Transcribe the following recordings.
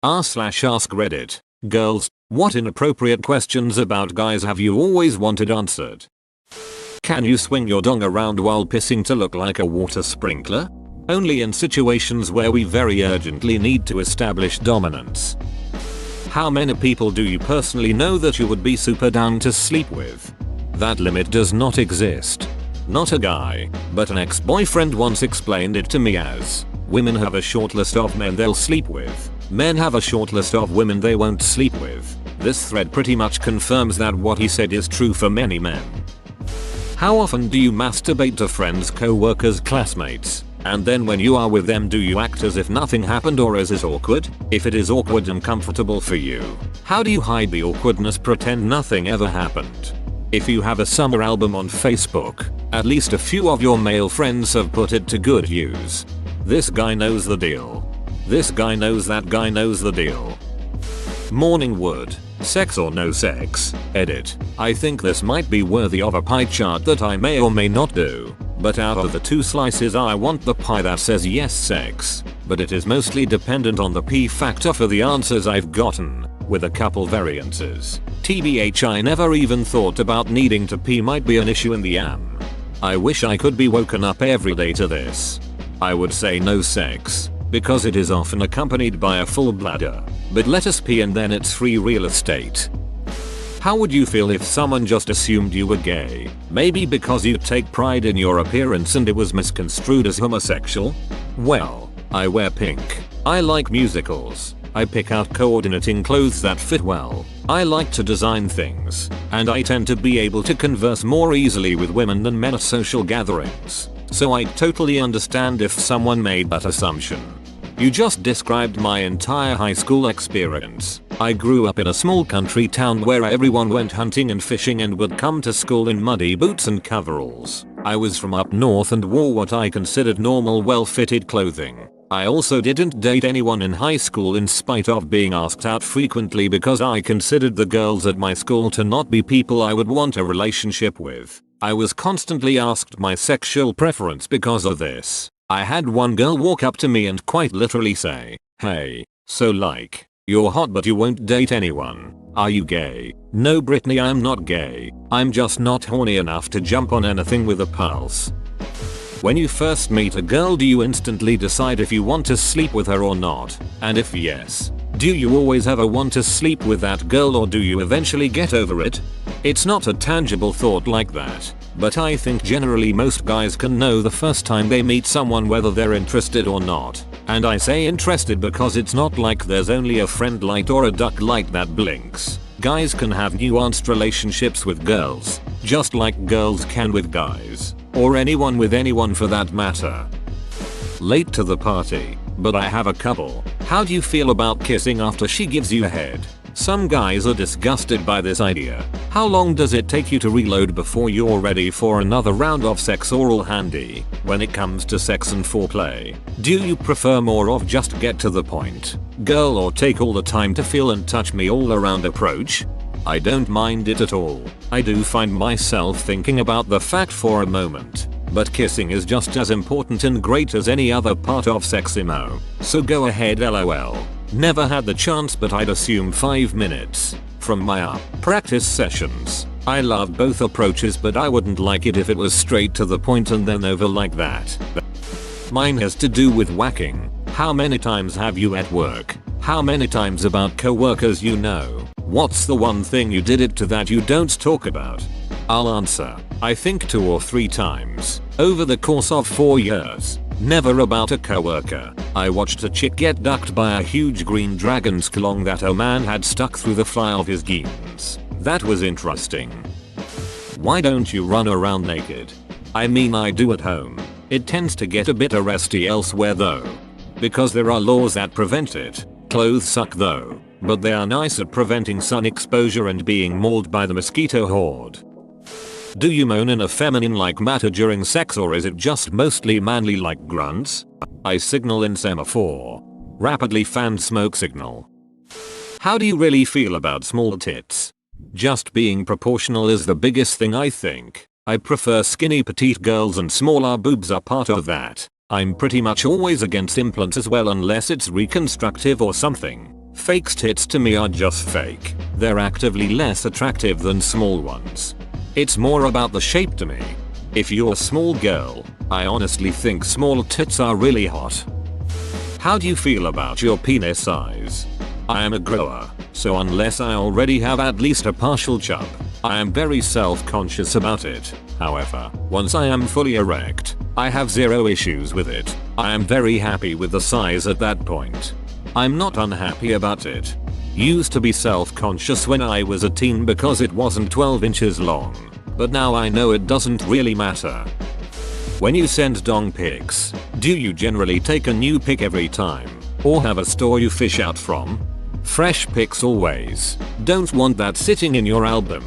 r/ask Reddit. Girls, what inappropriate questions about guys have you always wanted answered? Can you swing your dong around while pissing to look like a water sprinkler? Only in situations where we very urgently need to establish dominance. How many people do you personally know that you would be super down to sleep with? That limit does not exist. Not a guy, but an ex-boyfriend once explained it to me as, women have a short list of men they'll sleep with. Men have a short list of women they won't sleep with. This thread pretty much confirms that what he said is true for many men. How often do you masturbate to friends, co-workers, classmates? And then when you are with them, do you act as if nothing happened, or is it awkward? If it is awkward and comfortable for you, how do you hide the awkwardness, pretend nothing ever happened? If you have a summer album on Facebook, at least a few of your male friends have put it to good use. This guy knows the deal. This guy knows that guy knows the deal. Morning wood. Sex or no sex? Edit. I think this might be worthy of a pie chart that I may or may not do. But out of the two slices, I want the pie that says yes, sex. But it is mostly dependent on the P factor for the answers I've gotten, with a couple variances. TBH, I never even thought about needing to pee might be an issue in the AM. I wish I could be woken up every day to this. I would say no sex, because it is often accompanied by a full bladder. But let us pee and then it's free real estate. How would you feel if someone just assumed you were gay? Maybe because you take pride in your appearance and it was misconstrued as homosexual? Well, I wear pink. I like musicals. I pick out coordinating clothes that fit well. I like to design things. And I tend to be able to converse more easily with women than men at social gatherings. So I totally understand if someone made that assumption. You just described my entire high school experience. I grew up in a small country town where everyone went hunting and fishing and would come to school in muddy boots and coveralls. I was from up north and wore what I considered normal, well-fitted clothing. I also didn't date anyone in high school in spite of being asked out frequently because I considered the girls at my school to not be people I would want a relationship with. I was constantly asked my sexual preference because of this. I had one girl walk up to me and quite literally say, "Hey, so like, you're hot but you won't date anyone. Are you gay?" No, Brittany, I'm not gay. I'm just not horny enough to jump on anything with a pulse. When you first meet a girl, do you instantly decide if you want to sleep with her or not? And if yes, do you always ever want to sleep with that girl, or do you eventually get over it? It's not a tangible thought like that, but I think generally most guys can know the first time they meet someone whether they're interested or not. And I say interested because it's not like there's only a friend light or a duck light that blinks. Guys can have nuanced relationships with girls, just like girls can with guys. Or anyone with anyone for that matter. Late to the party, but I have a couple. How do you feel about kissing after she gives you a head? Some guys are disgusted by this idea. How long does it take you to reload before you're ready for another round of sex, oral handy? When it comes to sex and foreplay, do you prefer more of just get to the point, girl, or take all the time to feel and touch me all around approach? I don't mind it at all. I do find myself thinking about the fact for a moment. But kissing is just as important and great as any other part of sex, so go ahead, lol. Never had the chance, but I'd assume 5 minutes. From my practice sessions, I love both approaches, but I wouldn't like it if it was straight to the point and then over like that. Mine has to do with whacking. How many times have you at work? How many times about coworkers you know? What's the one thing you did it to that you don't talk about? I'll answer. I think 2 or 3 times. Over the course of 4 years. Never about a coworker. I watched a chick get ducked by a huge green dragon's claw that a man had stuck through the fly of his jeans. That was interesting. Why don't you run around naked? I mean, I do at home. It tends to get a bit arresty elsewhere though. Because there are laws that prevent it. Clothes suck though, but they are nice at preventing sun exposure and being mauled by the mosquito horde. Do you moan in a feminine-like manner during sex, or is it just mostly manly like grunts? I signal in semaphore. Rapidly fanned smoke signal. How do you really feel about small tits? Just being proportional is the biggest thing, I think. I prefer skinny petite girls and smaller boobs are part of that. I'm pretty much always against implants as well, unless it's reconstructive or something. Fake tits to me are just fake. They're actively less attractive than small ones. It's more about the shape to me. If you're a small girl, I honestly think small tits are really hot. How do you feel about your penis size? I am a grower, so unless I already have at least a partial chub, I am very self-conscious about it. However, once I am fully erect, I have zero issues with it. I am very happy with the size at that point. I'm not unhappy about it. Used to be self-conscious when I was a teen because it wasn't 12 inches long, but now I know it doesn't really matter. When you send dong pics, do you generally take a new pic every time, or have a store you fish out from? Fresh pics always. Don't want that sitting in your album.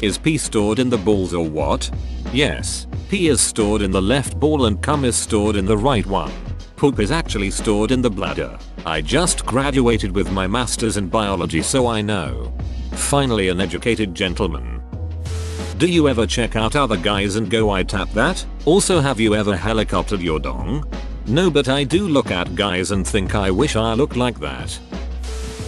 Is pee stored in the balls or what? Yes, pee is stored in the left ball and cum is stored in the right one. Poop is actually stored in the bladder. I just graduated with my master's in biology, so I know. Finally an educated gentleman. Do you ever check out other guys and go, I tap that? Also, have you ever helicoptered your dong? No, but I do look at guys and think I wish I looked like that.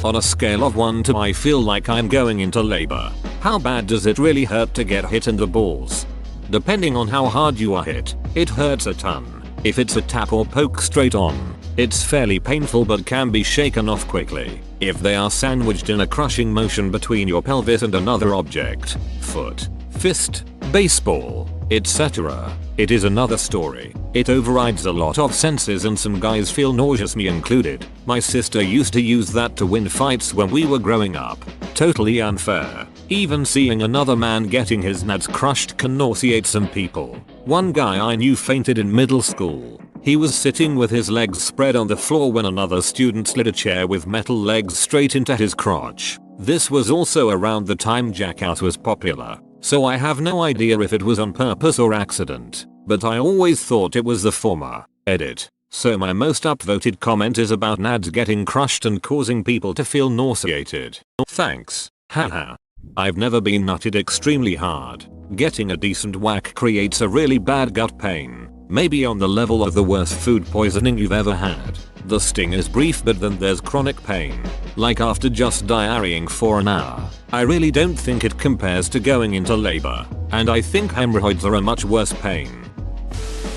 On a scale of 1 to I feel like I'm going into labor. How bad does it really hurt to get hit in the balls? Depending on how hard you are hit, it hurts a ton. If it's a tap or poke straight on, it's fairly painful but can be shaken off quickly. If they are sandwiched in a crushing motion between your pelvis and another object, foot, fist, baseball, etc., it is another story. It overrides a lot of senses and some guys feel nauseous, me included. My sister used to use that to win fights when we were growing up. Totally unfair. Even seeing another man getting his nads crushed can nauseate some people. One guy I knew fainted in middle school. He was sitting with his legs spread on the floor when another student slid a chair with metal legs straight into his crotch. This was also around the time Jackass was popular, so I have no idea if it was on purpose or accident, but I always thought it was the former. Edit. So my most upvoted comment is about nads getting crushed and causing people to feel nauseated. Thanks. Haha. I've never been nutted extremely hard. Getting a decent whack creates a really bad gut pain. Maybe on the level of the worst food poisoning you've ever had. The sting is brief, but then there's chronic pain. Like after just diarrheaing for an hour. I really don't think it compares to going into labor. And I think hemorrhoids are a much worse pain.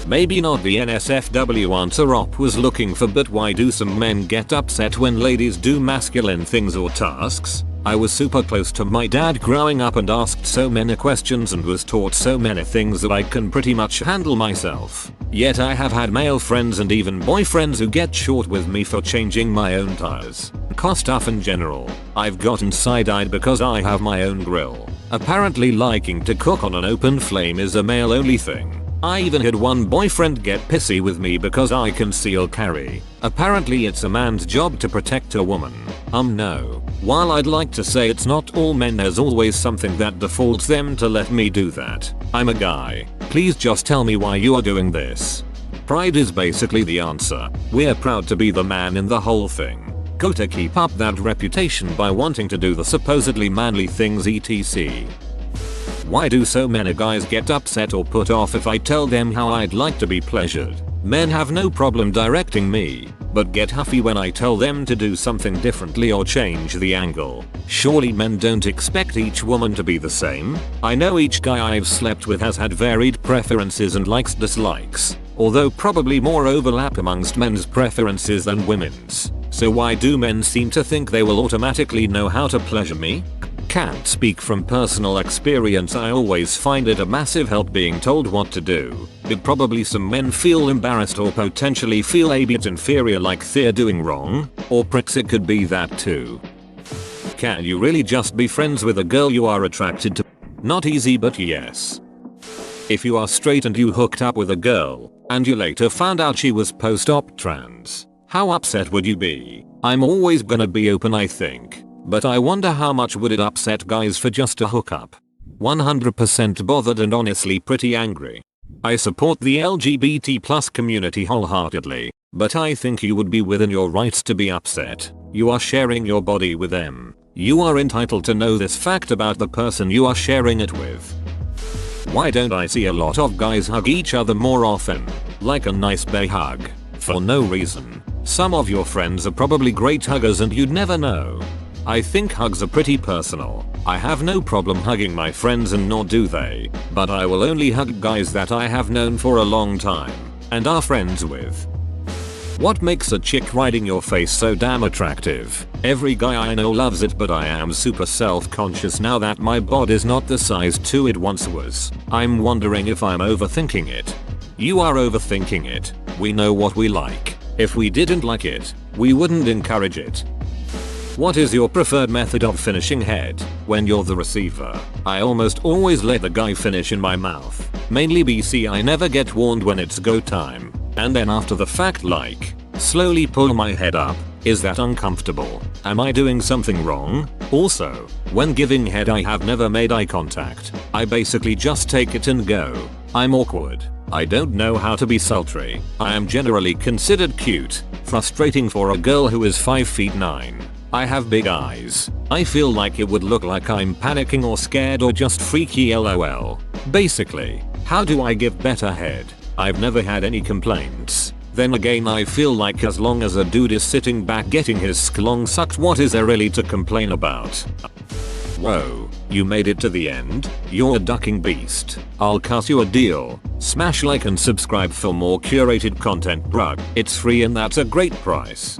Maybe not the NSFW answer Op was looking for, but why do some men get upset when ladies do masculine things or tasks? I was super close to my dad growing up and asked so many questions and was taught so many things that I can pretty much handle myself. Yet I have had male friends and even boyfriends who get short with me for changing my own tires. Car stuff in general. I've gotten side-eyed because I have my own grill. Apparently liking to cook on an open flame is a male-only thing. I even had one boyfriend get pissy with me because I conceal carry. Apparently it's a man's job to protect a woman. No. While I'd like to say it's not all men, there's always something that defaults them to let me do that. I'm a guy. Please just tell me why you are doing this. Pride is basically the answer. We're proud to be the man in the whole thing. Go to keep up that reputation by wanting to do the supposedly manly things etc. Why do so many guys get upset or put off if I tell them how I'd like to be pleasured? Men have no problem directing me, but get huffy when I tell them to do something differently or change the angle. Surely men don't expect each woman to be the same? I know each guy I've slept with has had varied preferences and likes dislikes, although probably more overlap amongst men's preferences than women's. So why do men seem to think they will automatically know how to pleasure me? Can't speak from personal experience. I always find it a massive help being told what to do. But probably some men feel embarrassed or potentially feel a bit inferior, like they're doing wrong, or pricks, it could be that too. Can you really just be friends with a girl you are attracted to? Not easy, but yes. If you are straight and you hooked up with a girl, and you later found out she was post-op trans, how upset would you be? I'm always gonna be open, I think. But I wonder how much would it upset guys for just a hookup? 100% bothered and honestly pretty angry. I support the LGBT+ community wholeheartedly, but I think you would be within your rights to be upset. You are sharing your body with them. You are entitled to know this fact about the person you are sharing it with. Why don't I see a lot of guys hug each other more often? Like a nice bay hug. For no reason. Some of your friends are probably great huggers and you'd never know. I think hugs are pretty personal. I have no problem hugging my friends and nor do they, but I will only hug guys that I have known for a long time and are friends with. What makes a chick riding your face so damn attractive? Every guy I know loves it, but I am super self-conscious now that my bod is not the size 2 it once was. I'm wondering if I'm overthinking it. You are overthinking it. We know what we like. If we didn't like it, we wouldn't encourage it. What is your preferred method of finishing head when you're the receiver? I almost always let the guy finish in my mouth. Mainly BC I never get warned when it's go time. And then after the fact slowly pull my head up. Is that uncomfortable? Am I doing something wrong? Also, when giving head I have never made eye contact. I basically just take it and go. I'm awkward. I don't know how to be sultry. I am generally considered cute. Frustrating for a girl who is 5'9". I have big eyes. I feel like it would look like I'm panicking or scared or just freaky lol. Basically, how do I give better head? I've never had any complaints. Then again I feel like as long as a dude is sitting back getting his sklong sucked, what is there really to complain about? Whoa, you made it to the end? You're a ducking beast. I'll cut you a deal. Smash like and subscribe for more curated content, bruh. It's free and that's a great price.